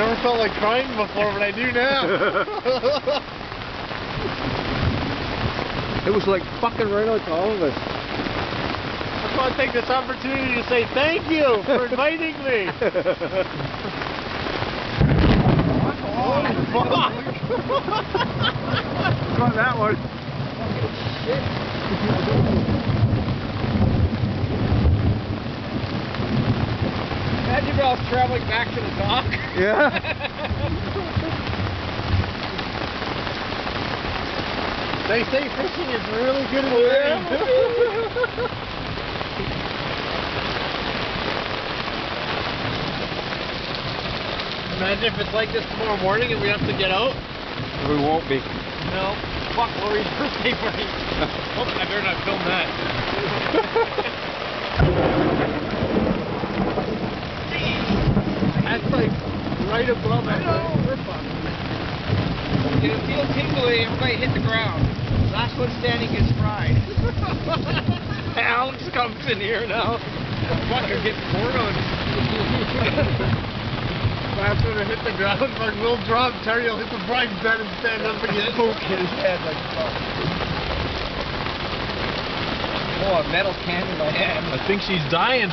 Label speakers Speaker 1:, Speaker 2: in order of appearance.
Speaker 1: Never felt like crying before, but I do now.
Speaker 2: It was like fucking right out to all of us.
Speaker 1: I just want to take this opportunity to say thank you for inviting me. Oh, fuck!
Speaker 2: On that one.
Speaker 1: Imagine if I was traveling back to the dock.
Speaker 2: Yeah.
Speaker 1: They say fishing is really good in the rain. Imagine if it's like this tomorrow morning and we have to get out.
Speaker 2: We won't be.
Speaker 1: No. Fuck Lori's birthday party. Oh, I better not film that. That's like right above us. We're fucked.
Speaker 3: It'll feel tingly, everybody hit the ground. Last one standing gets fried.
Speaker 1: Alex comes in here now. Fucking get pornoed. Last one to hit the ground, like we'll drop, Terry will hit the bride's bed and stand up again.
Speaker 3: Poke his head like fuck. Oh, a metal can in my hand.
Speaker 1: I think she's dying.